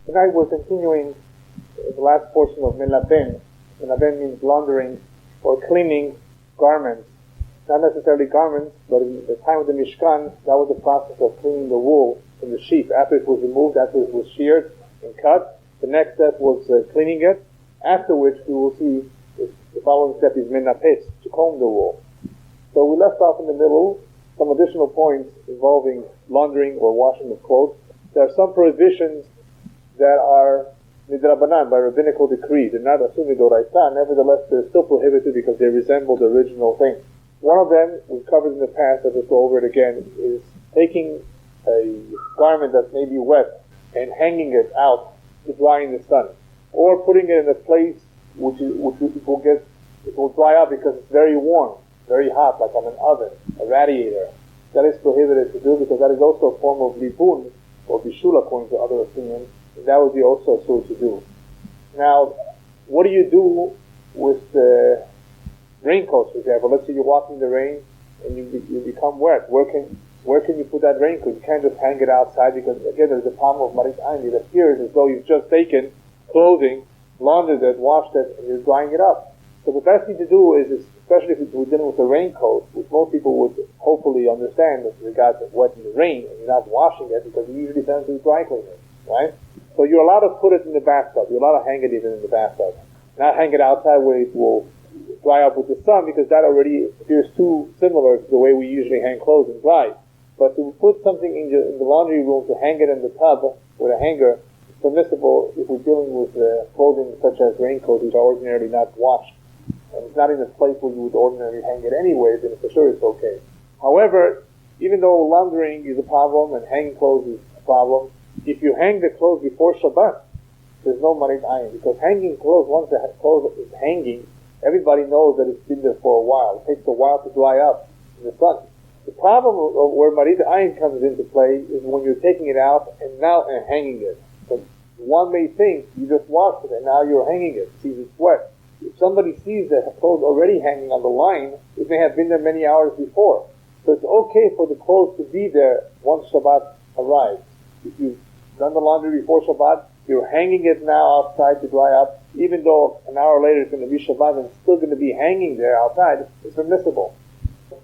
Tonight we're continuing the last portion of melaben. Melaben means laundering or cleaning garments. Not necessarily garments, but in the time of the Mishkan, that was the process of cleaning the wool from the sheep. After it was removed, after it was sheared and cut, the next step was cleaning it, after which we will see the following step is menapes, to comb the wool. So we left off in the middle some additional points involving laundering or washing of clothes. There are some prohibitions that are midrabanan, by rabbinical decree. They're not assumed midoraisa, nevertheless they're still prohibited because they resemble the original thing. One of them, we've covered in the past, I'll just go over it again, is taking a garment that's maybe wet and hanging it out to dry in the sun, or putting it in a place which will dry out because it's very warm, very hot, like on an oven, a radiator. That is prohibited to do because that is also a form of libun, or bishul according to other opinions, and that would be also asur to do. Now, what do you do with the raincoats, for example? Let's say you're walking in the rain and you become wet. Where can you put that raincoat? You can't just hang it outside because, again, there's a problem of marit ayin. It appears as though you've just taken clothing, laundered it, washed it, and you're drying it up. So the best thing to do is, especially if we're dealing with a raincoat, which most people would hopefully understand that you got wet in the rain and you're not washing it because you usually send it to the dry cleaner, right? So you're allowed to put it in the bathtub. You're allowed to hang it even in the bathtub. Not hang it outside where it will dry up with the sun, because that already appears too similar to the way we usually hang clothes and dry. But to put something in the laundry room, to hang it in the tub with a hanger, is permissible if we're dealing with clothing such as raincoats, which are ordinarily not washed. And it's not in a place where you would ordinarily hang it anyway, then for sure it's okay. However, even though laundering is a problem and hanging clothes is a problem, if you hang the clothes before Shabbat, there's no marit ayin, because hanging clothes, once the clothes is hanging, everybody knows that it's been there for a while. It takes a while to dry up in the sun. The problem of where marit ayin comes into play is when you're taking it out and hanging it. So one may think you just washed it and now you're hanging it, sees it's wet. If somebody sees the clothes already hanging on the line, it may have been there many hours before. So it's okay for the clothes to be there once Shabbat arrives. If you've done the laundry before Shabbat, you're hanging it now outside to dry up, even though an hour later it's going to be Shabbat and it's still going to be hanging there outside, it's permissible.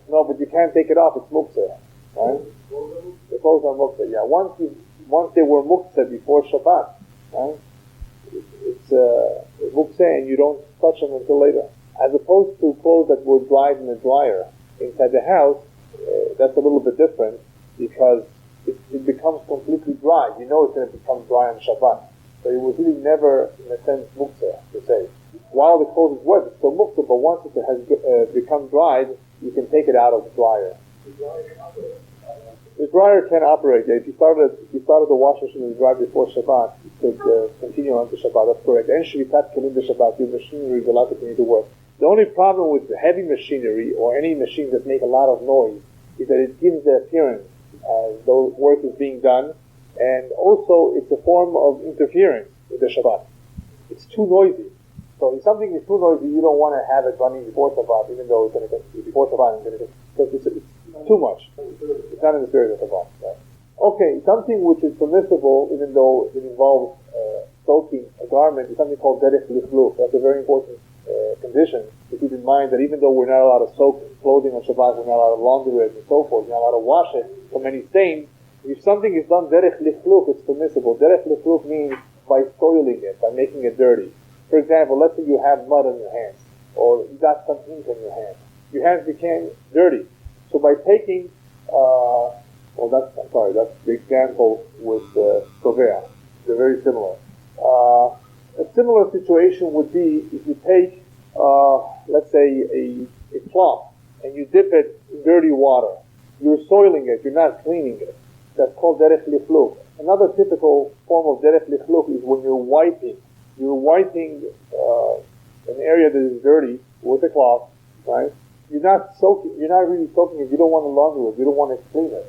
No, but you can't take it off, it's muktzah, right? The clothes are muktzah, yeah. Once they were muktzah before Shabbat, right? It's muktzah and you don't touch them until later. As opposed to clothes that were dried in the dryer inside the house, that's a little bit different because it becomes completely dry. You know it's going to become dry on Shabbat. So it was really never, in a sense, muktzah, to say. While the clothes is wet, it's still muktzah, but once it has become dried, you can take it out of the dryer. The dryer can operate. If you started the washing machine and dry before Shabbat, you could continue on to Shabbat. That's correct. And shvitat kelim b'Shabbat, your machinery is allowed to continue to work. The only problem with the heavy machinery or any machine that make a lot of noise is that it gives the appearance as though work is being done, and also it's a form of interference with the Shabbat. It's too noisy. So if something is too noisy, you don't want to have it running before Shabbat, even though it's going to be before Shabbat, because it's too much. It's not in the spirit of Shabbat. Right? Okay, something which is permissible, even though it involves soaking a garment, is something called derech lichluf. That's a very important condition to keep in mind, that even though we're not allowed to soak clothing on Shabbat, we're not allowed to launder it and so forth, we're not allowed to wash it from any stain. If something is done derech lichluf, it's permissible. Derech lichluf means by soiling it, by making it dirty. For example, let's say you have mud on your hands, or you got some ink on your hands. Your hands became dirty. So by taking, that's the example with Tovea. They're very similar. A similar situation would be if you take, let's say, a cloth, and you dip it in dirty water. You're soiling it, you're not cleaning it. That's called derech lichluf. Another typical form of derech lichluf is when you're wiping. You're wiping an area that is dirty with a cloth, right? You're not really soaking it. You don't want to launder it. You don't want to clean it.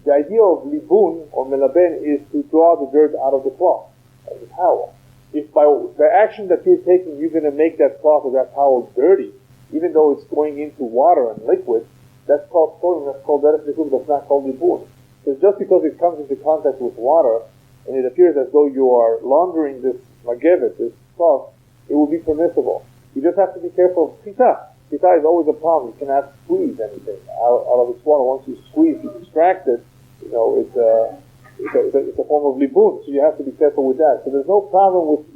The idea of libun or melaben is to draw the dirt out of the cloth, of the towel. If by the action that you're taking, you're going to make that cloth or that towel dirty, even though it's going into water and liquid, that's called soiling. That's called derech lichluf. That's not called libun. Because just because it comes into contact with water and it appears as though you are laundering this magevet, this cloth, it will be permissible. You just have to be careful of pita. Pita is always a problem. You cannot squeeze anything out of its water. Once you squeeze, you extract it, it's a form of libun, so you have to be careful with that. So there's no problem with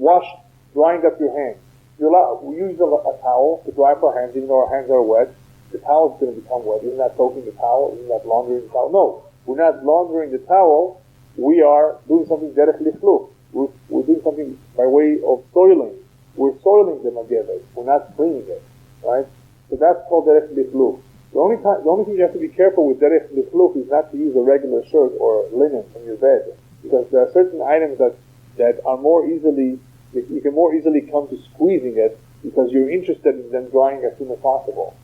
drying up your hands. We use a towel to dry up our hands, even though our hands are wet. The towel is going to become wet. Isn't that soaking the towel? Isn't that laundering the towel? No, we're not laundering the towel. We are doing something derech lichluch. We're doing something by way of soiling. We're soiling the magevet. We're not cleaning it, right? So that's called derech lichluch. The only thing you have to be careful with derech lichluch is not to use a regular shirt or linen from your bed, because there are certain items that are more easily, you can more easily come to squeezing it because you're interested in them drying as soon as possible.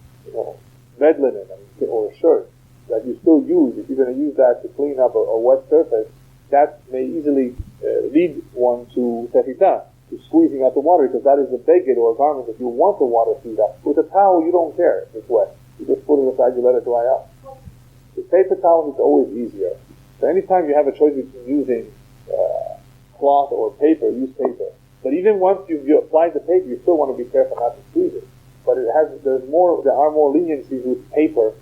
Bed linen or a shirt that you still use, if you're going to use that to clean up a wet surface, that may easily lead one to tefita, to squeezing out the water, because that is a beged or a garment that you want the water to feed up. With a towel, you don't care if it's wet. You just put it aside, you let it dry up. With paper towels, it's always easier. So anytime you have a choice between using cloth or paper, use paper. But even once you apply the paper, you still want to be careful not to squeeze it. But there are more leniencies with paper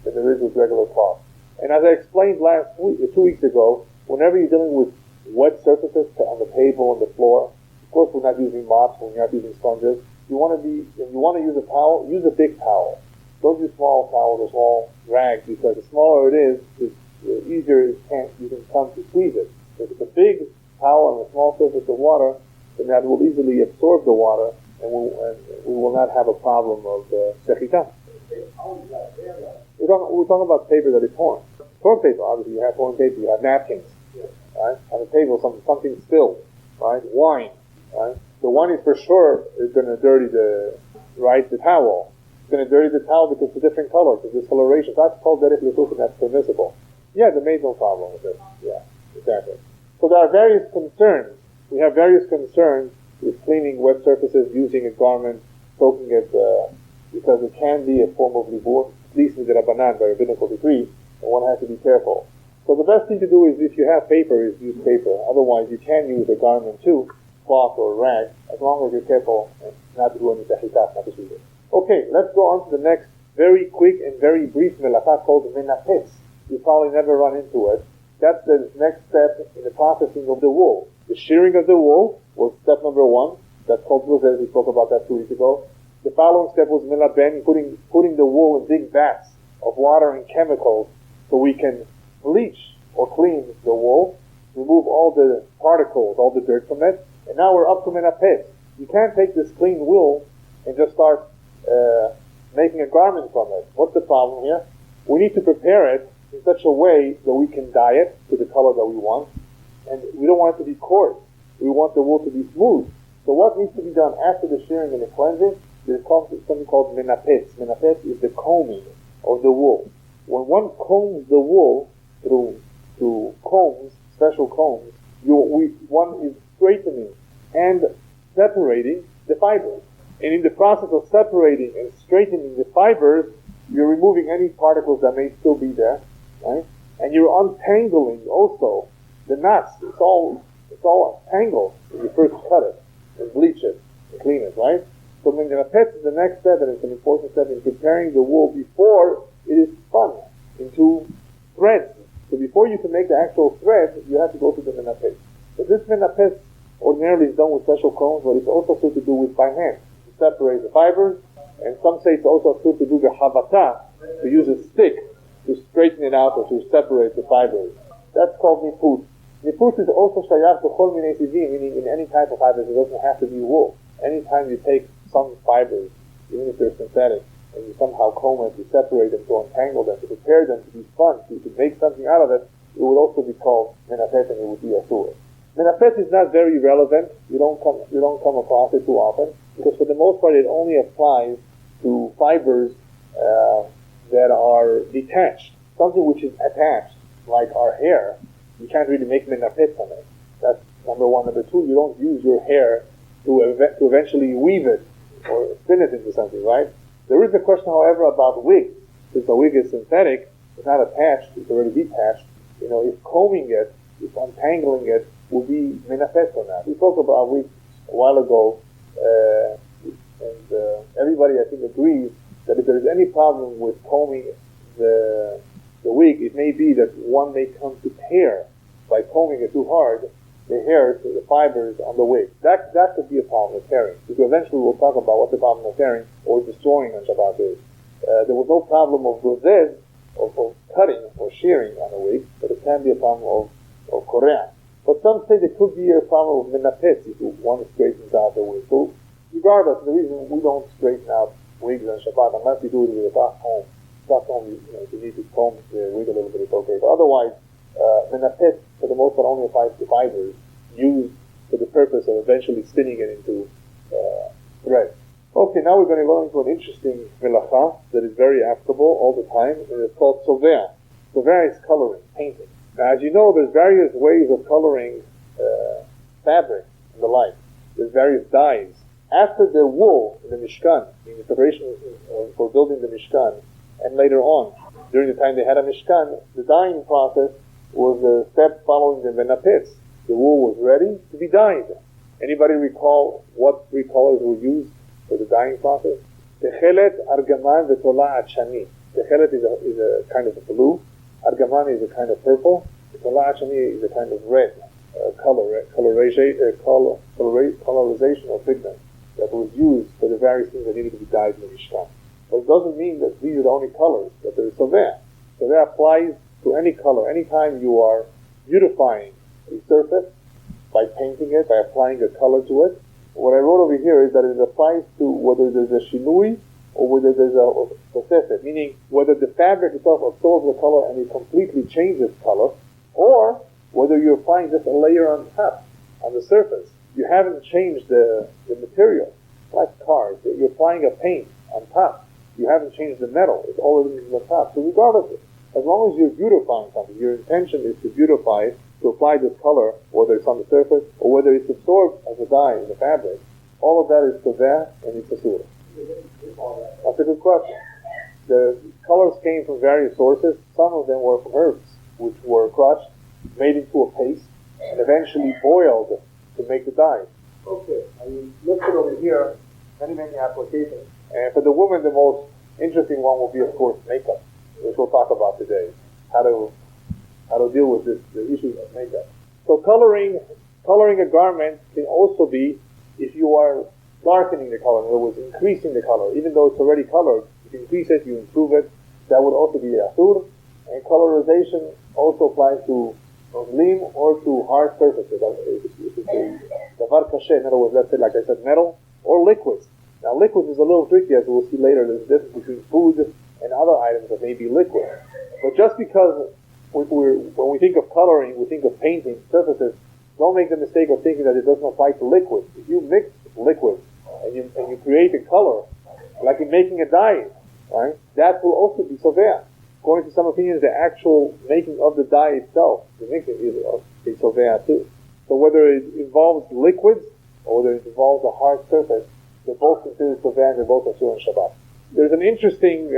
than there is with regular cloth. And as I explained 2 weeks ago, whenever you're dealing with wet surfaces on the table, on the floor, of course we're not using mops, we're not using sponges. If you want to use a towel, use a big towel. Don't use small towels or small rags, because the smaller it is, the easier you can come to squeeze it. If it's a big towel and a small surface of water, then that will easily absorb the water, and we will not have a problem of shechita. We're talking about paper that is torn. Torn paper, obviously, you have torn paper, you have napkins, right? On the table, something spilled, right? Wine, right? The wine is for sure going to dirty the towel. It's going to dirty the towel because it's a different color, the discoloration. That's called derech lichluch, and that's permissible. Yeah, the maid no problem with it. Yeah, exactly. So there are various concerns. We have various concerns with cleaning wet surfaces, using a garment, soaking it, because it can be a form of libur, at least with the Rabbanan, by rabbinical decree, and one has to be careful. So the best thing to do is, if you have paper, is use paper. Otherwise, you can use a garment too, cloth or rag, as long as you're careful and not to do any tahitat, not to squeeze it. Okay, let's go on to the next very quick and very brief melachah called menapetz. You probably never run into it. That's the next step in the processing of the wool. The shearing of the wool was step number 1. That's called bruzes. We spoke about that 2 weeks ago. The following step was melaben, putting the wool in big vats of water and chemicals so we can bleach or clean the wool, remove all the particles, all the dirt from it. And now we're up to menapetz. You can't take this clean wool and just start making a garment from it. What's the problem here? We need to prepare it in such a way that we can dye it to the color that we want, and we don't want it to be coarse. We want the wool to be smooth. So what needs to be done after the shearing and the cleansing? There's something called menapetz. Menapetz is the combing of the wool. When one combs the wool through combs, special combs, one is straightening and separating the fibers. And in the process of separating and straightening the fibers, you're removing any particles that may still be there, right? And you're untangling also the knots. It's all tangled when you first cut it and bleach it and clean it, right? So menapetz is the next step, and it's an important step in preparing the wool before it is spun into threads. So before you can make the actual thread, you have to go through the menapetz. So this menapetz ordinarily is done with special combs, but it's also still to do with by hand. Separate the fibers, and some say it's also good to do the havata, to use a stick to straighten it out or to separate the fibers. That's called niput. Niput is also shayach to chol minei tivim, meaning in any type of fibers. It doesn't have to be wool. Anytime you take some fibers, even if they're synthetic, and you somehow comb it, you separate them, to untangle them, to prepare them to be spun, so you can make something out of it, it would also be called menapetz, and it would be asur. Menapetz is not very relevant. You don't come across it too often, because for the most part it only applies to fibers that are detached. Something which is attached, like our hair, you can't really make menapetz on it. That's number 1. Number 2, you don't use your hair to eventually weave it or spin it into something, right? There is a question, however, about wigs. Since the wig is synthetic, it's not attached, it's already detached. If combing it, if untangling it, will be menafet or not. We talked about a while ago, and everybody I think agrees that if there is any problem with combing the wig, it may be that one may come to tear by combing it too hard the hairs, the fibers on the wig. That could be a problem of tearing. Because eventually we'll talk about what the problem of tearing or destroying on Shabbat is. There was no problem of gozez, of cutting or shearing on a wig, but it can be a problem of korea. But some say there could be a problem of menapet if one straightens out the wig. So regardless, the reason we don't straighten out wigs on Shabbat, unless we do it with a bath comb. Bath comb, if you need to comb the wig a little bit, it's okay. But otherwise, menapet, for the most part, only applies to fibers used for the purpose of eventually spinning it into thread. Okay, now we're going to go into an interesting melacha that is very applicable all the time, and it's called sovea. Sovea is coloring, painting. Now, as you know, there's various ways of coloring fabric and the like. There's various dyes. After the wool in the Mishkan, in the preparation for building the Mishkan, and later on, during the time they had a Mishkan, the dyeing process was a step following the menapets. The wool was ready to be dyed. Anybody recall what three colors were used for the dyeing process? Techelet, argaman, v'tola achani. Techelet is a kind of blue. Argaman is a kind of purple. V'tola achani is a kind of red colorization or pigment that was used for the various things that needed to be dyed in the Mishkan. But it doesn't mean that these are the only colors, that there is sovea. Sovea applies to any color. Anytime you are beautifying a surface by painting it, by applying a color to it. What I wrote over here is that it applies to whether there's a shinui or whether there's a process, meaning whether the fabric itself absorbs the color and it completely changes color, or whether you're applying just a layer on top, on the surface. You haven't changed the material. Like cars, you're applying a paint on top. You haven't changed the metal. It's already on the top. So regardless, as long as you're beautifying something, your intention is to beautify it, to apply this color, whether it's on the surface or whether it's absorbed as a dye in the fabric, all of that is sovea and it's asura. That's a good question. The colors came from various sources. Some of them were from herbs, which were crushed, made into a paste, and eventually boiled to make the dye. Okay, I listed over here many applications. And for the woman, the most interesting one will be, of course, makeup, which we'll talk about today. How to deal with the issues of makeup. So coloring a garment can also be if you are darkening the color, in other words, increasing the color. Even though it's already colored, you increase it, you improve it. That would also be asur. And colorization also applies to gleam or to hard surfaces. Davar kashe, in other words, let's say, like I said, metal or liquids. Now, liquids is a little tricky, as we'll see later. There's a difference between food and other items that may be liquid. But just because when we think of coloring, we think of painting surfaces, don't make the mistake of thinking that it doesn't apply to liquids. If you mix liquids and you create a color, like in making a dye, right, that will also be sovea. According to some opinions, the actual making of the dye itself, the mixing is sovea too. So whether it involves liquids or whether it involves a hard surface, they're both considered sovea and they're both asur on Shabbat. There's an interesting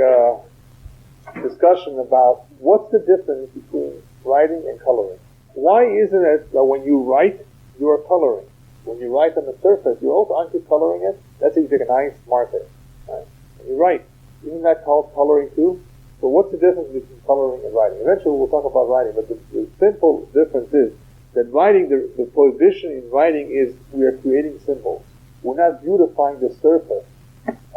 discussion about what's the difference between writing and coloring. Why isn't it that when you write, you are coloring? When you write on the surface, aren't you coloring it? Let's say you take a nice marker, right? And you write. Isn't that called coloring too? So what's the difference between coloring and writing? Eventually we'll talk about writing, but the simple difference is that writing, the prohibition in writing is we are creating symbols. We're not beautifying the surface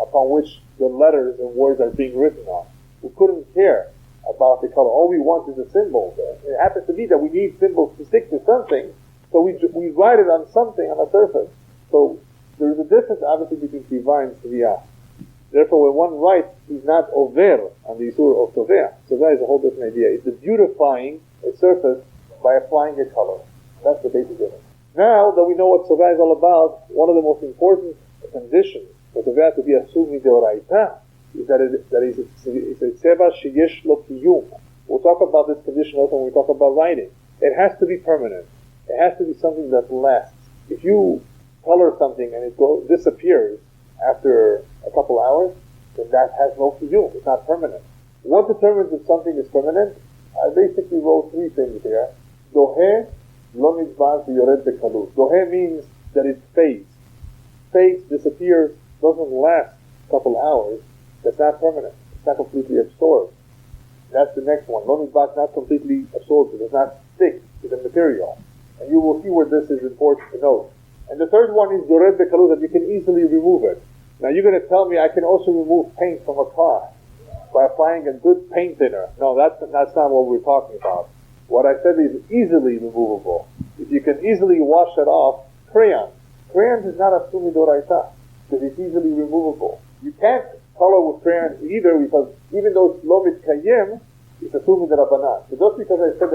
upon which the letters and words are being written on. We couldn't care about the color. All we want is a symbol. It happens to be that we need symbols to stick to something, so we write it on something on a surface. So there's a difference, obviously, between tiva and tziviyah. Therefore, when one writes, he's not over on the isur of sovea. Sovea is a whole different idea. It's the beautifying a surface by applying a color. That's the basic difference. Now that we know what sovea is all about, one of the most important conditions for sovea to be asur midoraita is that it's a tseva sheyesh lo kiyum. We'll talk about this condition also when we talk about writing. It has to be permanent. It has to be something that lasts. If you color something and it disappears after a couple hours, then that has no kiyum. It's not permanent. What determines if something is permanent? I basically wrote three things here. Dohe, Lo nidbas v'yored bekalut. Zohe means that it fades. Fades, disappears, doesn't last a couple hours. That's not permanent. It's not completely absorbed. That's the next one. Lo nidbas, not completely absorbed. It does not stick to the material. And you will see where this is important to note. And the third one is yored bekalut, that you can easily remove it. Now you're going to tell me I can also remove paint from a car by applying a good paint thinner. No, that's not what we're talking about. What I said is easily removable. If you can easily wash it off, crayon. Crayons is not a sumi doraita, because it's easily removable. You can't color with crayons either, because even though it's lo mitkayem, it's a sumi derabanan. So just because I said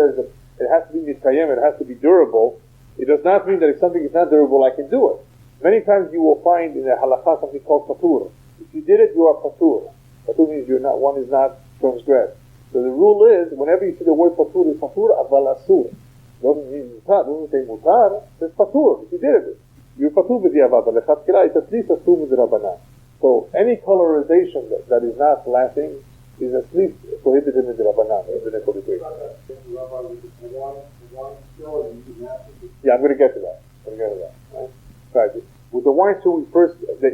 it has to be mitkayem, it has to be durable, it does not mean that if something is not durable, I can do it. Many times you will find in the halakha something called patur. If you did it, you are patur. Patur means one is not transgressed. So the rule is, whenever you see the word patur, it's patur aval asur. Doesn't mean mutar, doesn't say mutar, it's patur. If you did it, you're patur b'diavad. Lechatchila, it's at least a sum d'rabanan. So any colorization that is not lasting is at least prohibited in the Rabbanan, in the Nekodik. Yeah, I'm going to get to that. Right. With the wine too,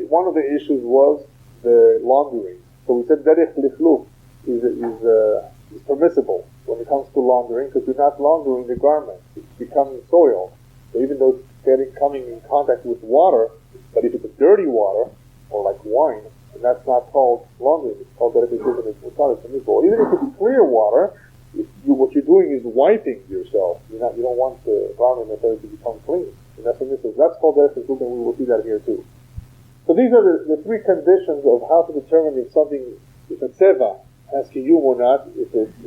one of the issues was the laundering. So we said derech lichluf is permissible when it comes to laundering, because you're not laundering the garment. It's becoming soil. So even though it's coming in contact with water, but if it's a dirty water, or like wine, and that's not called laundering. It's called derech lichluf, and it's not permissible. Even if it's clear water, what you're doing is wiping yourself. You don't want the garment necessarily to become clean. And that's permissible. That's called derech lichluf, and we will see that here too. So these are the three conditions of how to determine if a tseva has kiyum or not, if it's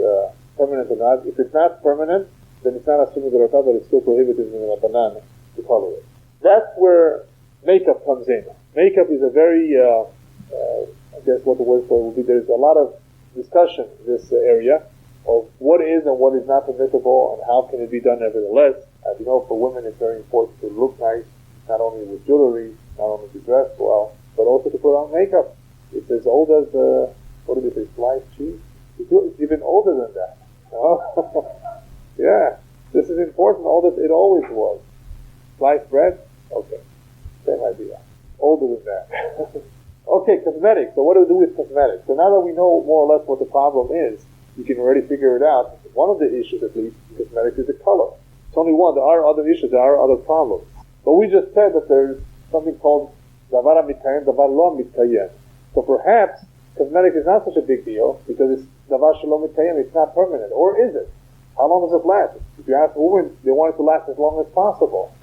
permanent or not. If it's not permanent, then it's not a sumi d'orata, but it's still prohibited in the Rabbanan to color it. That's where makeup comes in. Makeup is a very, I guess what the word for it would be, there's a lot of discussion in this area of what is and what is not permissible and how can it be done nevertheless. As you know, for women it's very important to look nice, not only with jewelry, not only to dress well, but also to put on makeup. It's as old as, what did it say, sliced cheese? It's even older than that. Yeah, this is important, it always was. Sliced bread? Okay, same idea. Older than that. Okay, cosmetics. So what do we do with cosmetics? So now that we know more or less what the problem is, you can already figure it out. One of the issues, at least, in cosmetics is the color. It's only one. There are other issues. There are other problems. But we just said that there's something called davar mitkayen, davar lo mitkayen. So perhaps cosmetics is not such a big deal because it's davar shalom mitkayen. It's not permanent, or is it? How long does it last? If you ask women, they want it to last as long as possible.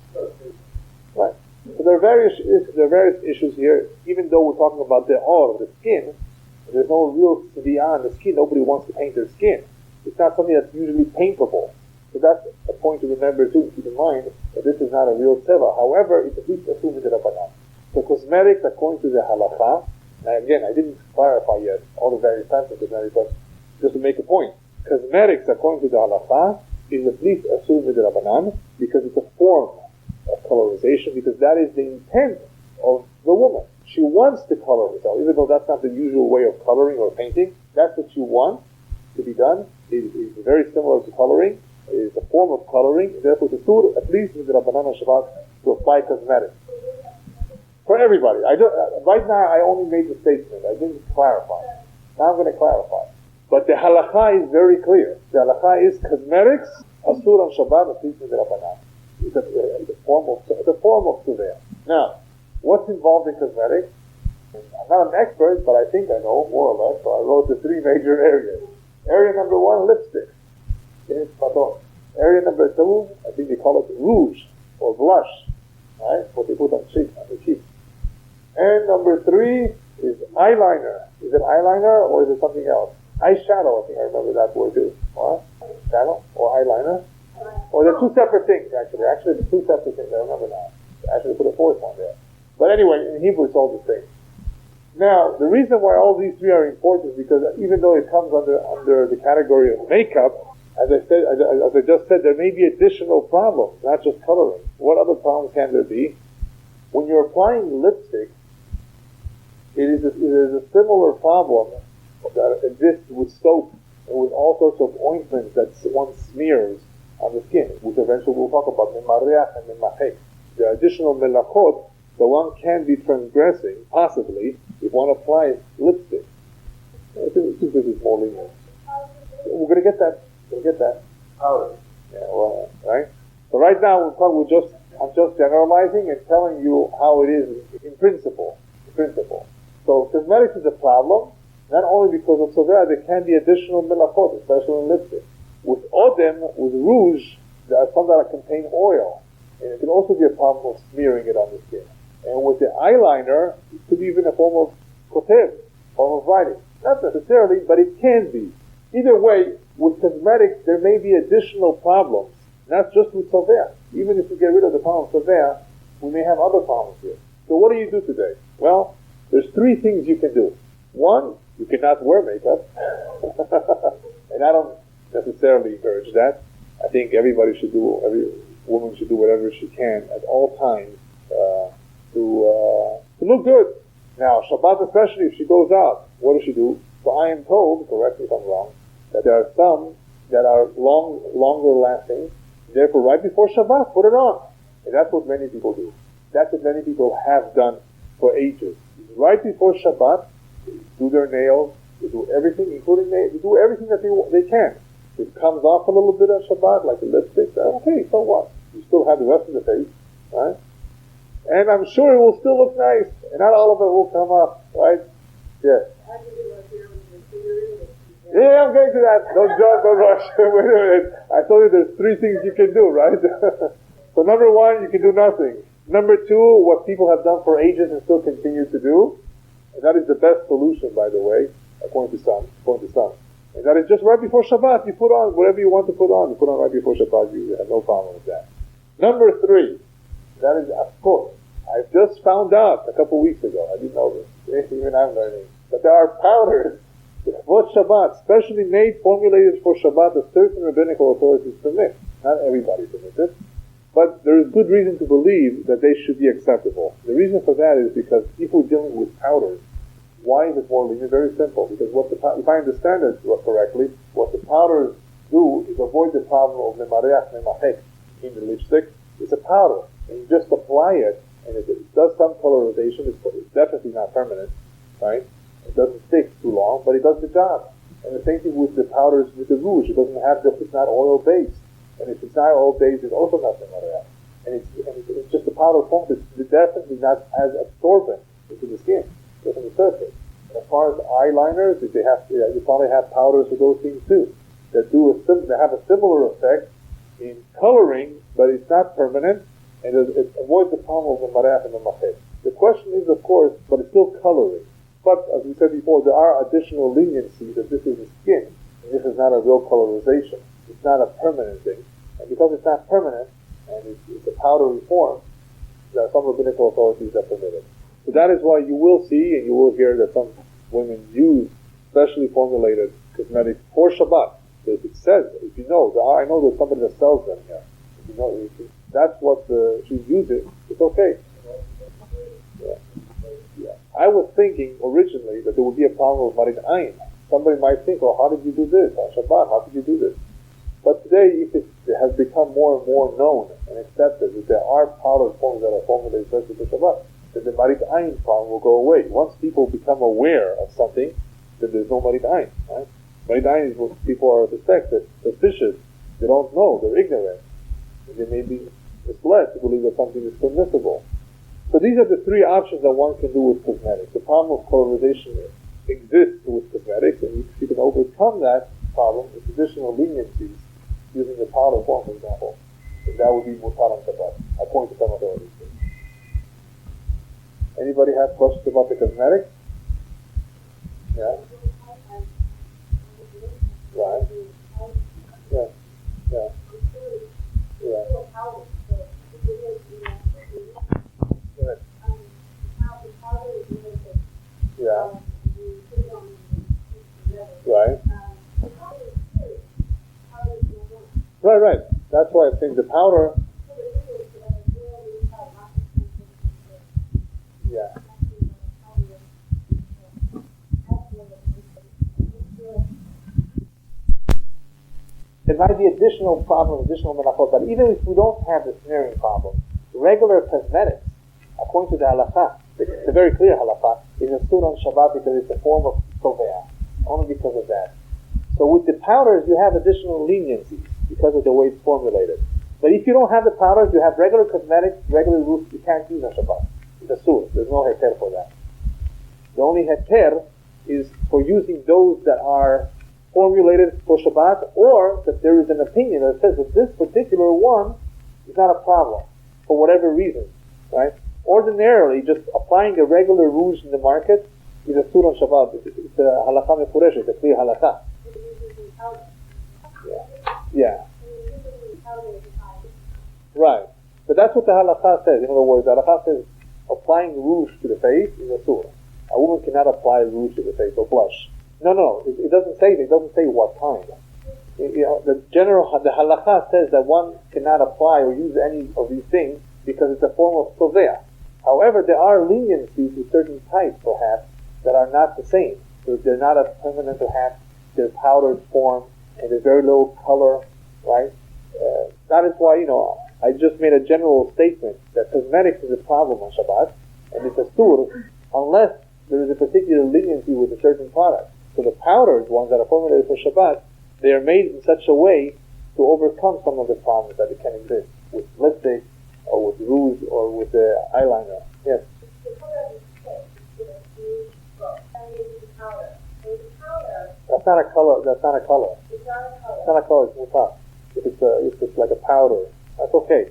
Right. So there are various issues here. Even though we're talking about the skin, there's no real beyond the skin. Nobody wants to paint their skin. It's not something that's usually paintable. So that's a point to remember too. Keep in mind that this is not a real tseva. However, it's at least assumed in the Rabbanan. So cosmetics, according to the halakha, and again, I didn't clarify yet all the various types of cosmetics, but just to make a point, cosmetics, according to the halakha, is at least assumed in the Rabbanan because it's a form of colorization, because that is the intent of the woman. She wants to color herself, even though that's not the usual way of coloring or painting. That's what she wants to be done. It is very similar to coloring. It is a form of coloring. Therefore, it's a at least with the Rabbanan and Shabbat, to apply cosmetics. For everybody. Right now, I only made the statement. I didn't clarify. Now I'm going to clarify. But the halakha is very clear. The halakha is cosmetics, asur on Shabbat, at least with the Rabbanan. It's a form of surveillance. Now, what's involved in cosmetics? I'm not an expert, but I think I know more or less. So I wrote the three major areas. Area number one, lipstick. Area number two, I think they call it rouge or blush, right? What they put on the cheek. And number three is eyeliner. Is it eyeliner or is it something else? Eyeshadow, I think I remember that word too. What? Shadow or eyeliner? Or they're two separate things, actually. Actually, they're two separate things. I remember now. I actually put a fourth one there. But anyway, in Hebrew, it's all the same. Now, the reason why all these three are important is because even though it comes under the category of makeup, as I just said, there may be additional problems, not just coloring. What other problems can there be? When you're applying lipstick, it is a similar problem that exists with soap and with all sorts of ointments that one smears on the skin, which eventually we'll talk about, memareach and memachek. The additional melachot, the one can be transgressing, possibly, if one applies lipstick. I think this is more lenient. We're going to get that. Powder. Yeah, well, right? So right now, I'm just generalizing and telling you how it is in principle. So cosmetics is a problem, not only because of Sovera, there can be additional melachot, especially in lipstick. With odem, with rouge, there are some that contain oil. And it can also be a problem of smearing it on the skin. And with the eyeliner, it could be even a form of kotev, form of writing. Not necessarily, but it can be. Either way, with cosmetics, there may be additional problems, not just with Sovera. Even if we get rid of the problem of Sovera, we may have other problems here. So what do you do today? Well, there's 3 things you can do. 1, you cannot wear makeup. And I don't necessarily encourage that. I think every woman should do whatever she can at all times to look good. Now, Shabbat especially, if she goes out, what does she do? So I am told, correct me if I'm wrong, that there are some that are longer lasting. Therefore, right before Shabbat, put it on. And that's what many people do. That's what many people have done for ages. Right before Shabbat, they do their nails, they do everything, including they do everything that they can. It comes off a little bit on Shabbat, like a lipstick. Okay, so what? You still have the rest of the face, right? And I'm sure it will still look nice, and not all of it will come up, right? Yes. Yeah, I'm getting to that. Don't jump, don't rush. Wait a minute. I told you there's 3 things you can do, right? So number 1, you can do nothing. Number 2, what people have done for ages and still continue to do, and that is the best solution, by the way, according to some. And that is just right before Shabbat, you put on whatever you want to put on. You put on right before Shabbat, you have no problem with that. Number 3, that is, of course, I just found out a couple weeks ago, I didn't know this, even I'm learning, that there are powders for Shabbat, specially made, formulated for Shabbat, that certain rabbinical authorities permit. Not everybody permits it. But there is good reason to believe that they should be acceptable. The reason for that is because if we're dealing with powders, why is it more lenient? Very simple. Because if I understand it correctly, what the powders do is avoid the problem of memareach, memachek in the lipstick. It's a powder. And you just apply it, and it does some colorization. It's definitely not permanent, right? It doesn't stick too long, but it does the job. And the same thing with the powders, with the rouge. It's not oil-based. And if it's not oil-based, it's also not memareach. And it's just a powder form. It's definitely not as absorbent into the skin, just on the surface. And as far as eyeliners, you probably have powders for those things too, that have a similar effect in coloring, but it's not permanent, and it avoids the problem of memareach and memachek. The question is, of course, but it's still coloring. But, as we said before, there are additional leniencies that this is the skin, and this is not a real colorization. It's not a permanent thing. And because it's not permanent, and it's a powdery form, there are some rabbinical authorities that permit it. So that is why you will see, and you will hear that some women use specially formulated cosmetics for Shabbat. So if it says, if you know, I know there's somebody that sells them here. If you know, that's what she uses, it's okay. Yeah. I was thinking originally that there would be a problem with marit ayin. Somebody might think, how did you do this on Shabbat? How did you do this? But today, if it has become more and more known and accepted that there are powder forms that are formulated especially for Shabbat, then the marit ayin problem will go away. Once people become aware of something, then there's no marit ayin, right? Marit ayin is when people are suspicious, they don't know, they're ignorant, and they may be misled to believe that something is permissible. So these are the 3 options that one can do with cosmetics. The problem of colorization exists with cosmetics, and if you can overcome that problem with additional leniencies, using the powder form, for example, then that would be mutar on Shabbat, according to some authorities. Anybody have questions about the cosmetics? Yeah? Right? Yeah. Yeah. Yeah. Go ahead. Yeah. Right. Right. That's why I think the powder. Yeah. might be additional problems, additional melachot, but even if we don't have the smearing problem, regular cosmetics, according to the halakha, it's a very clear halakha, is a sur on Shabbat because it's a form of tovea, only because of that. So with the powders, you have additional leniency because of the way it's formulated. But if you don't have the powders, you have regular cosmetics, regular roofs, you can't use on Shabbat. It's a sur. There's no heter for that. The only heter is for using those that are formulated for Shabbat, or that there is an opinion that says that this particular one is not a problem for whatever reason, right? Ordinarily, just applying a regular rouge in the market is a sur on Shabbat. It's a halakha mefuresh, it's a clear halakha. Yeah. Right. But that's what the halakha says. In other words, the halakha says applying rouge to the face is a sur. A woman cannot apply rouge to the face or blush. No. It doesn't say. It doesn't say what kind. The halakha says that one cannot apply or use any of these things because it's a form of tovea. However, there are leniencies with certain types, perhaps, that are not the same. So they're not as permanent, perhaps. They're powdered form, and there's very little color, right? That is why, I just made a general statement that cosmetics is a problem on Shabbat, and it's a sur, unless there is a particular leniency with a certain product. So the powdered ones that are formulated for Shabbat, they are made in such a way to overcome some of the problems that can exist with lipstick, or with rouge, or with the eyeliner. Yes? That's not a color. It's not a color. It's mutar. If it's like a powder, that's okay.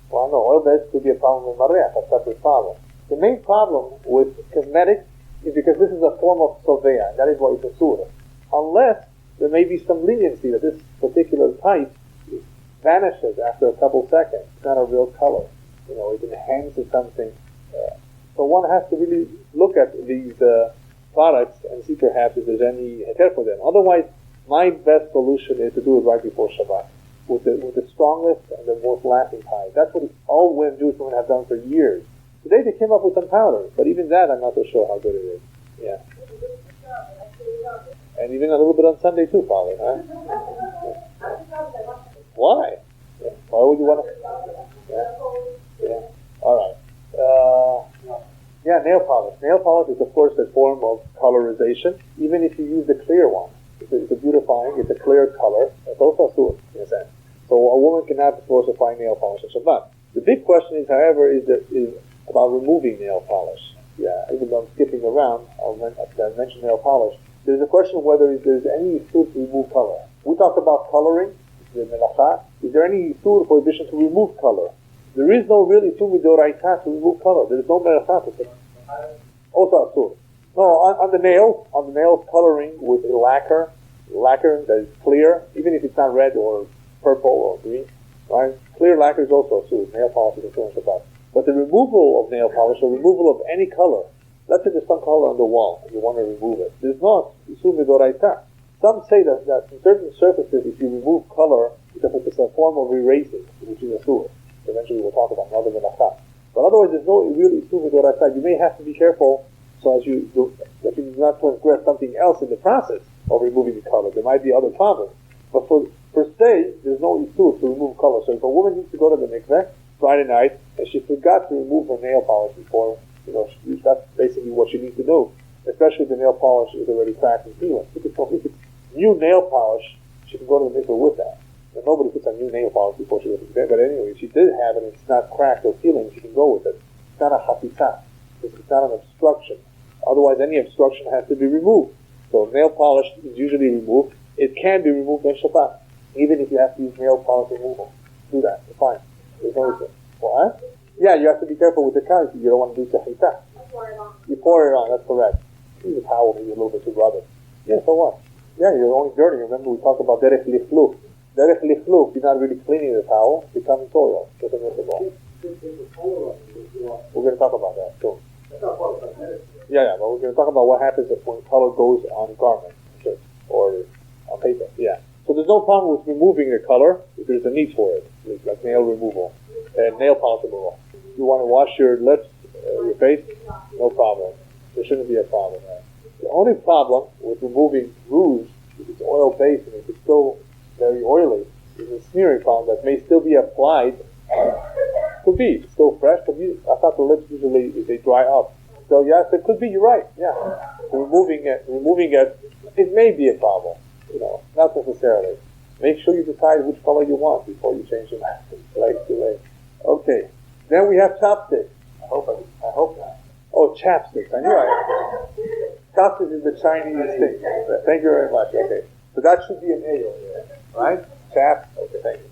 Well, no, oil-based could be a problem with mareach. That's not the problem. The main problem with cosmetics is because this is a form of tovea, and that is why it's a sur. Unless there may be some leniency that this particular type vanishes after a couple seconds. It's not a real color. It enhances something. So one has to really look at these products and see perhaps if there's any heter for them. Otherwise, my best solution is to do it right before Shabbat with the strongest and the most lasting tie. That's what all Jewish women have done for years. Today they came up with some powder, but even that I'm not so sure how good it is. Yeah. And even a little bit on Sunday too, probably, huh? Why? Yeah. Why would you want to? Yeah. All right. Nail polish. Nail polish is, of course, a form of colorization. Even if you use the clear one, it's a beautifying. It's a clear color. It's also sur, in a sense. So a woman cannot, of course, apply nail polish on Shabbat. The big question is, however, is about removing nail polish. Yeah. Even though I'm skipping around, I'll mention nail polish. There's a question whether there's any sur to remove color. We talked about coloring. The melacha. Is there any sur prohibition to remove color? There is no really sur midoraita to remove color. There is no melacha to it. Also a sur. No, on the nails coloring with a lacquer that is clear, even if it's not red or purple or green, right? Clear lacquer is also a sur. Nail polish is a sur on Shabbat. But the removal of nail polish or removal of any color, let's say there's some color on the wall and you want to remove it. There's not sur midoraita. Some say that in certain surfaces, if you remove color, it's a form of erasing, which is a sur. Eventually we'll talk about another melacha. But otherwise, there's no really sur midoraita. You may have to be careful so as you do not transgress something else in the process of removing the color. There might be other problems. But per se, there's no sur to remove color. So if a woman needs to go to the mikveh Friday night and she forgot to remove her nail polish before, that's basically what she needs to do. Especially if the nail polish is already cracked and peeling. If it's new nail polish, she can go to the mikveh with that. And nobody puts on new nail polish before she goes to bed. But anyway, if she did have it and it's not cracked or peeling, she can go with it. It's not a hafitah. It's not an obstruction. Otherwise, any obstruction has to be removed. So nail polish is usually removed. It can be removed on Shabbat, even if you have to use nail polish removal. Do that. It's fine. There's no reason. What? Yeah, you have to be careful with the kind. You don't want to do shahita. You pour it on. That's correct. Use a towel, maybe a little bit to rub it. Yeah, so what? Yeah, you're only dirty. Remember we talked about derech lifluf. Derech lifluf, you're not really cleaning the towel. It becomes soil. Just a miserable. We're going to talk about that too. Yeah, but we're going to talk about what happens when color goes on garments or on paper. Yeah. So there's no problem with removing the color if there's a need for it, like nail removal and nail polish removal. You want to wash your lips, your face, no problem. There shouldn't be a problem there. The only problem with removing rouge, if it's oil-based and if it's still very oily. There's a smearing problem that may still be applied. Could be still fresh, but I thought the lips usually they dry up. So yes, it could be. You're right. Yeah, removing it, it may be a problem. Not necessarily. Make sure you decide which color you want before you change your mind. Like too late. Okay. Then we have chopsticks. I hope not. Oh, chapsticks. I knew chopsticks is the Chinese thing. Thank you very much. Okay. So that should be an A over there, right? Okay, thank you.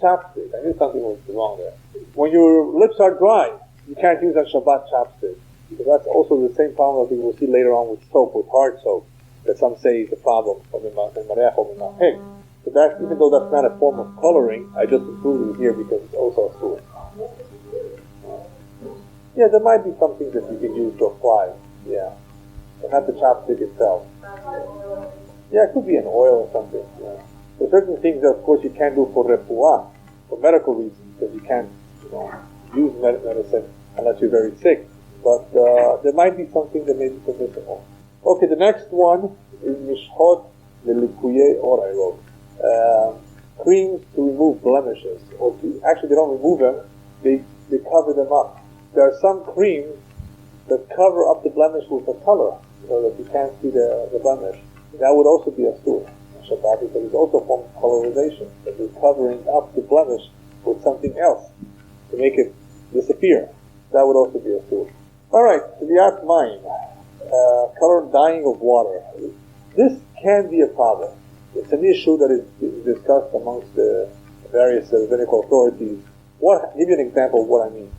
Chopsticks. I knew something was wrong there. When your lips are dry, you can't use a Shabbat chopstick. Because that's also the same problem that we will see later on with soap, with hard soap, that some say is a problem for the marech or the mahek. So that, even though that's not a form of coloring, I just included it here because it's also a tool. Yeah, there might be something that you can use to apply. Yeah. But not the chopstick itself. Yeah, it could be an oil or something. Yeah. There are certain things that, of course, you can't do for repuah, for medical reasons, because you can't, use medicine unless you're very sick. But there might be something that may be permissible. Okay, the next one is mishhot velikuye or I wrote. Creams to remove blemishes, actually they don't remove them, they cover them up. There are some creams that cover up the blemish with a color, so that you can't see the blemish. That would also be a stool in Shabbat, because it's also a form of colorization, that you're covering up the blemish with something else to make it disappear. That would also be a stool. Alright, to the art mine, color dyeing of water. This can be a problem. It's an issue that is discussed amongst the various rabbinical authorities. Give you an example of what I mean.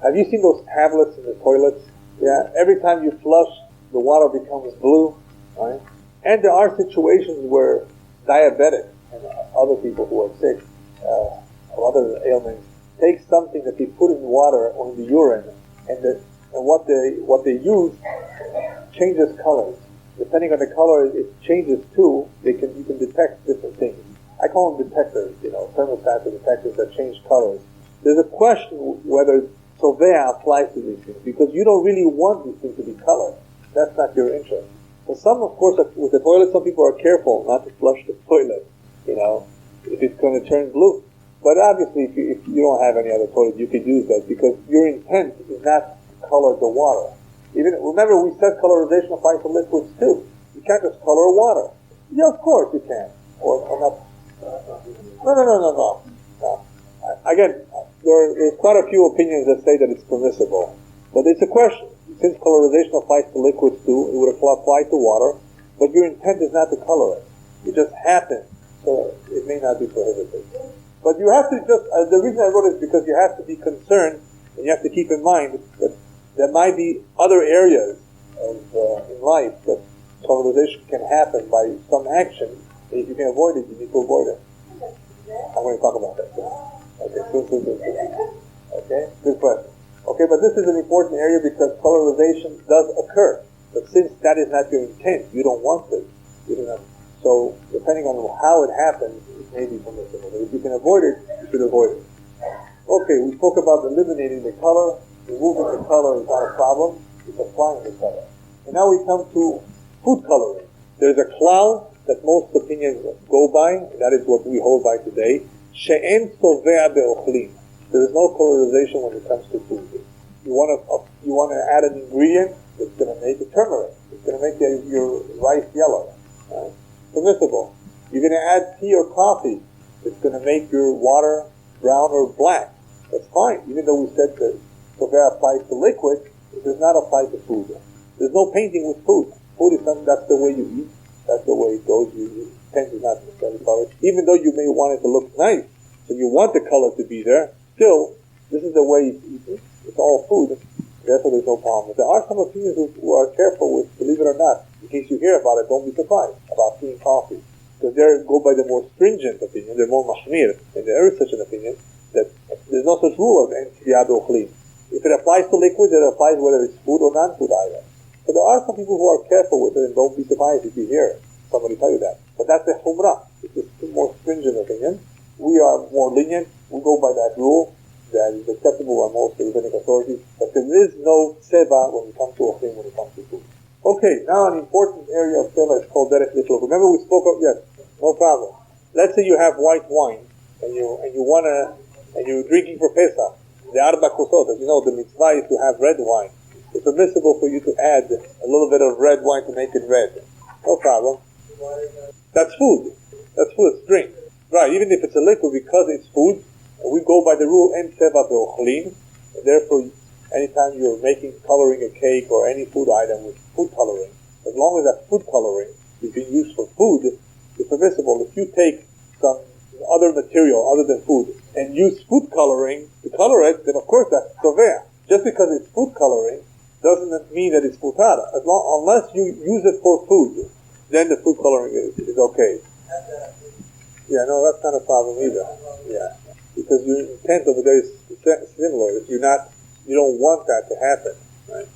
Have you seen those tablets in the toilets? Yeah, every time you flush, the water becomes blue, right? And there are situations where diabetics and other people who are sick or other ailments take something that they put in water or in the urine, and what they use changes colors. Depending on the color it changes too, you can detect different things. I call them detectors, thermostats or detectors that change colors. There's a question whether Sovea applies to these things, because you don't really want these things to be colored. That's not your interest. So some, of course, with the toilet, some people are careful not to flush the toilet, if it's going to turn blue. But obviously, if you don't have any other toilet, you can use that, because your intent is not to color the water. Remember, we said colorization applies to liquids too. You can't just color water. Yeah, of course you can. Or not. No. Again, there's quite a few opinions that say that it's permissible. But it's a question. Since colorization applies to liquids too, it would apply to water, but your intent is not to color it. It just happens, so it may not be prohibited. But you have to the reason I wrote it is because you have to be concerned, and you have to keep in mind that there might be other areas in life that colorization can happen by some action, and if you can avoid it, you need to avoid it. I'm going to talk about that. Okay, soon. Okay, good question. Okay, but this is an important area because colorization does occur. But since that is not your intent, you don't want it. So, depending on how it happens, it may be permissible. But if you can avoid it, you should avoid it. Okay, we spoke about eliminating the color. Removing the color is not a problem. It's applying the color. And now we come to food coloring. There's a cloud that most opinions go by, and that is what we hold by today. She'en sovea be'ochlin. There is no colorization when it comes to food. You want to add an ingredient that's going to make it turmeric. It's going to make your rice yellow. Right? Permissible. You're going to add tea or coffee. It's going to make your water brown or black. That's fine. Even though we said that sovea applies to liquid, it does not apply to food. There's no painting with food. Food is something that's the way you eat. That's the way it goes. You tend to not necessarily color. Even though you may want it to look nice, so you want the color to be there, still, this is the way you eat it. It's all food, therefore there's no problem. There are some opinions who are careful with, believe it or not, in case you hear about it, don't be surprised about tea and coffee. Because they go by the more stringent opinion, they're more mahmir, and there is such an opinion that there's no such rule of entiyado clean. If it applies to liquids, it applies whether it's food or non-food items. So there are some people who are careful with it, and don't be surprised if you hear somebody tell you that. But that's the humrah. It's a more stringent opinion. We are more lenient. We go by that rule that is acceptable by most rabbinic authorities. But there is no tseva when it comes to ochlim, when it comes to food. Okay, now an important area of tseva is called derech lichlof. Remember we spoke of, yes, no problem. let's say you have white wine, and you're drinking for Pesach, the Arba Kusot, as you know, the mitzvah is to have red wine. It's permissible for you to add a little bit of red wine to make it red. No problem. That's food. That's food, it's drink. Right, even if it's a liquid, because it's food, we go by the rule, en seva be'ochlin, and therefore, anytime you're coloring a cake or any food item with food coloring, as long as that food coloring is being used for food, it's permissible. If you take some other material other than food and use food coloring to color it, then of course that's tovea. Just because it's food coloring doesn't mean that it's mutar. Unless you use it for food, then the food coloring is okay. Yeah, no, that's not a problem either. Yeah, because your intent over there is similar. If you don't want that to happen, right?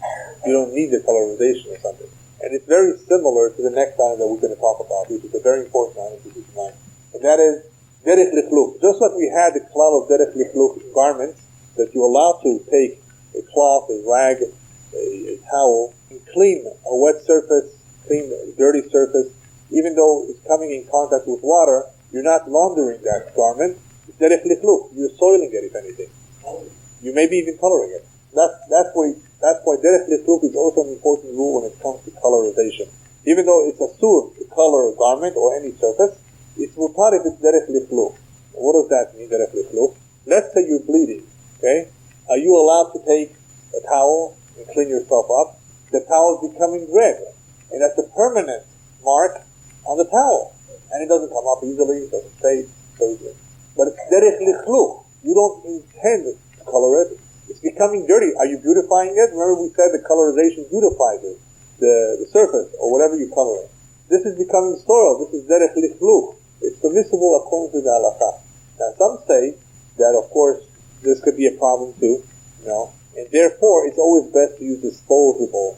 You don't need the colorization or something. And it's very similar to the next item that we're going to talk about, which is a very important item to keep in mind. And that is derech lichluk. Just like we had the klal of derech lichluk garments, that you're allowed to take a cloth, a rag, a towel, and clean a wet surface, clean a dirty surface, even though it's coming in contact with water, you're not laundering that garment. It's derech lichluk. You're soiling it, if anything. You may be even coloring it. That's why derech lichluk is also an important rule when it comes to colorization. Even though it's asur to color a garment or any surface, it's mutar if it's derech lichluk. What does that mean, derech lichluk? Let's say you're bleeding, okay? Are you allowed to take a towel and clean yourself up? The towel is becoming red, and that's a permanent mark on the towel. And it doesn't come up easily, it doesn't fade, but it's derech lichluk. You don't intend to color it. It's becoming dirty. Are you beautifying it? Remember we said the colorization beautifies it, the surface, or whatever you color it. This is becoming soil. This is derech lichluk. It's permissible according to the halakha. Now some say that, of course, this could be a problem too, and therefore it's always best to use disposable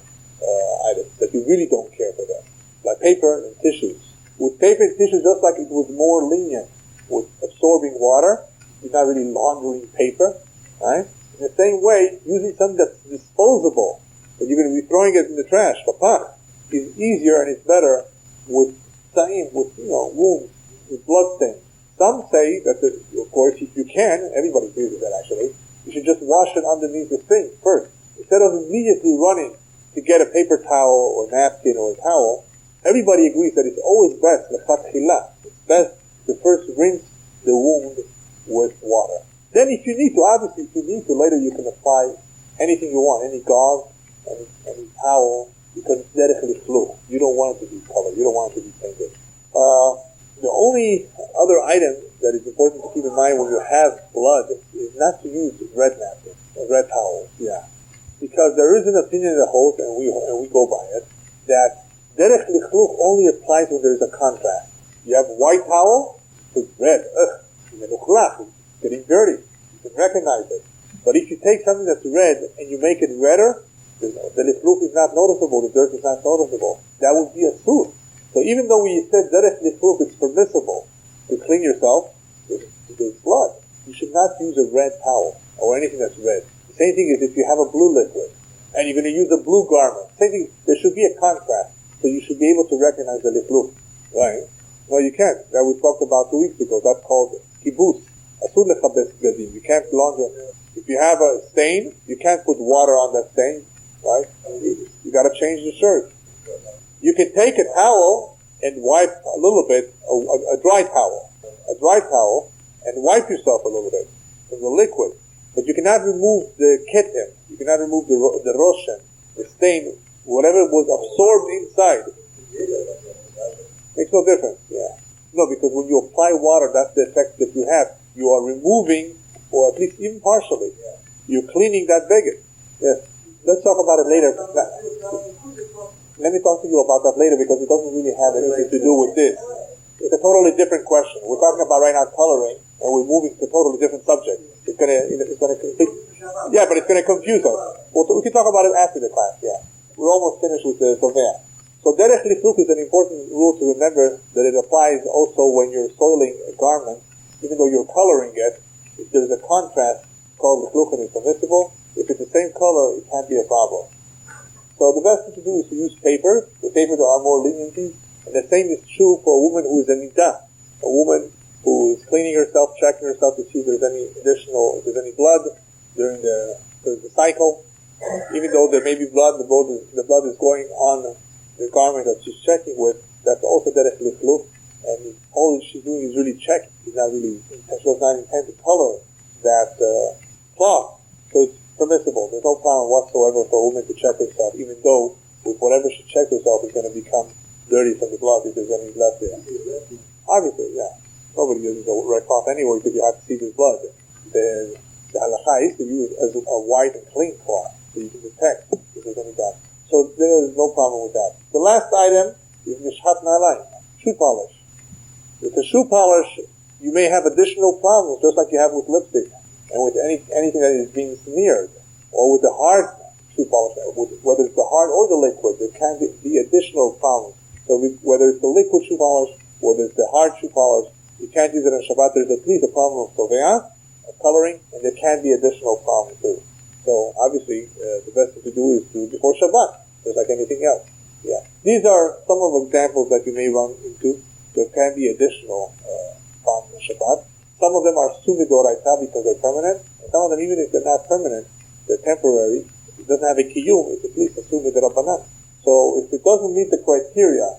items that you really don't care for them, like paper and tissues. With paper and tissues, just like it was more lenient with absorbing water, you're not really laundering paper, right? In the same way, using something that's disposable, that you're going to be throwing it in the trash, kapach, is easier and it's better with stain, with wounds, with blood stains. Some say that, of course, if you can, everybody agrees with that actually, you should just wash it underneath the sink first. Instead of immediately running to get a paper towel or napkin or a towel, everybody agrees that it's always best, it's best to first rinse the wound with water. Then if you need to, later you can apply anything you want, any gauze, any towel, because it's derech lichluk. You don't want it to be colored, you don't want it to be painted. The only other item that is important to keep in mind when you have blood is not to use red napkins, red towels, because there is an opinion that holds, and we go by it, that derech lichluk only applies when there is a contrast. You have white towel with red, it's getting dirty. You can recognize it. But if you take something that's red and you make it redder, the lichluk is not noticeable, the dirt is not noticeable. That would be a sur. So even though we said derech lichluk it's permissible to clean yourself with blood, you should not use a red towel or anything that's red. The same thing is if you have a blue liquid and you're going to use a blue garment. Same thing, there should be a contrast. So you should be able to recognize the lichluk. Right? No, you can't. That we talked about 2 weeks ago. That's called kibus. Asur lechabes gadim. You can't launder. If you have a stain, you can't put water on that stain. Right? You got to change the shirt. You can take a towel and wipe a little bit, a dry towel, and wipe yourself a little bit from the liquid. But you cannot remove the ketem. You cannot remove the roshen, the stain, whatever was absorbed inside. Makes no difference. No, because when you apply water, that's the effect that you have. You are removing, or at least even partially, you're cleaning that beged. Yes. Let's talk about it later. Let me talk to you about that later because it doesn't really have anything to do with this. It's a totally different question. We're talking about right now coloring, and we're moving to a totally different subject. It's gonna but it's gonna confuse us. We can talk about it after the class. We're almost finished with the Tovea. So derech lichluk is an important rule to remember that it applies also when you're soiling a garment, even though you're coloring it. If there's a contrast called lichluk and it's permissible, if it's the same color, it can't be a problem. So the best thing to do is to use paper. The paper there are more leniencies, and the same is true for a woman who is a nidah. a woman who is cleaning herself, checking herself to see if there's any blood during the cycle. Even though there may be blood, the blood is going on the garment that she's checking with, that's also derech lifluf. And all she's doing is really checking. She does not intend to color that cloth. So it's permissible. There's no problem whatsoever for a woman to check herself, even though with whatever she checks herself is going to become dirty from the blood if there's any left there. Obviously, yeah. Nobody uses a red cloth anyway because you have to see this blood. The halakha is to use a white and clean cloth so you can detect if there's any dust. So there is no problem with that. The last item is mishhat nalayim, shoe polish. With the shoe polish, you may have additional problems, just like you have with lipstick, and with anything that is being smeared, or with the hard shoe polish, whether it's the hard or the liquid, there can be additional problems. So whether it's the liquid shoe polish, whether it's the hard shoe polish, you can't use it on Shabbat. There's at least a problem of soveah, of coloring, and there can be additional problems too. So obviously, the best thing to do is do it before Shabbat, just like anything else. Yeah, these are some of the examples that you may run into. There can be additional problems in Shabbat. Some of them are sumidoraita because they're permanent, and some of them, even if they're not permanent, they're temporary. It doesn't have a kiyum, it's at least a sumidorabanan. So if it doesn't meet the criteria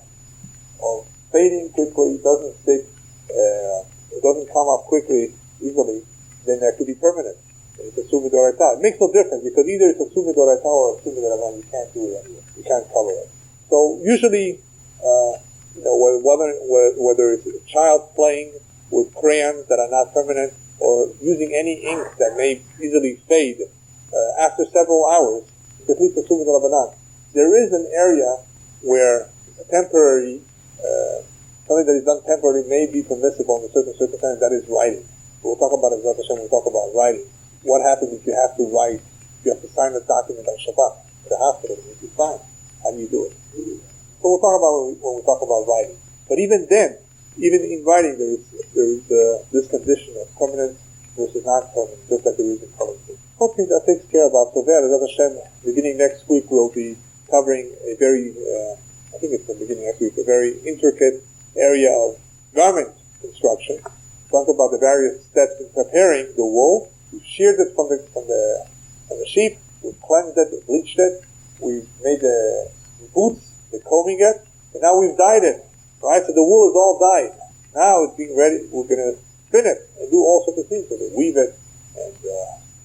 of fading quickly, doesn't stick, it doesn't come up quickly, easily, then that could be permanent. It's a sumidoraita. It makes no difference because either it's a sumidoraita or a sumidorabanan. You can't do it anyway. You can't color it. So usually, whether it's a child playing with crayons that are not permanent or using any ink that may easily fade after several hours, it's at least a sunnah rabbanan. There is an area where temporary, something that is done temporarily may be permissible in a certain circumstance, that is writing. We'll talk about it, we'll talk about writing. What happens if you have to write, you have to sign a document on Shabbat at the hospital, you need to sign. How do you do it? So we'll talk about when we talk about writing. But even then, even in writing, there is this condition of permanent versus not permanent, just like there is in coloring. Okay, that takes care about Sover. As Hashem, beginning next week, we'll be covering a very, I think it's the beginning next week, a very intricate area of garment construction. Talk about the various steps in preparing the wool. We've sheared it from the sheep. We've cleansed it, we've bleached it. We've made the boots, the combing it, and now we've dyed it. Right? So the wool is all dyed. Now it's being ready. We're going to spin it and do all sorts of things with it. Weave it and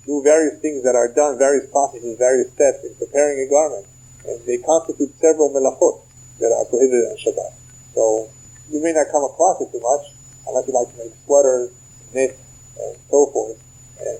do various things that are done, various processes, various steps in preparing a garment. And they constitute several melachot that are prohibited on Shabbat. So you may not come across it too much unless you like to make sweaters, knit, and so forth. And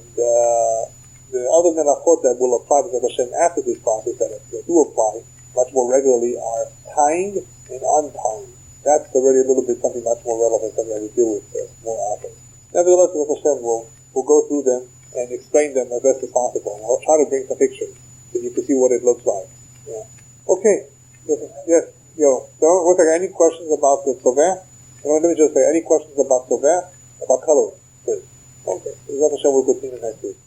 the other melachot that will apply to Hashem after this process that do apply much more regularly are tying and untying. That's already a little bit something much more relevant, something that we deal with more often. Nevertheless, Hashem will go through them and explain them as best as possible. And I'll try to bring some pictures so you can see what it looks like. Yeah. Okay. Yes. One second. Any questions about the Sover? Let me just say, any questions about Sover? About coloring? Please. Okay. Hashem will continue next week.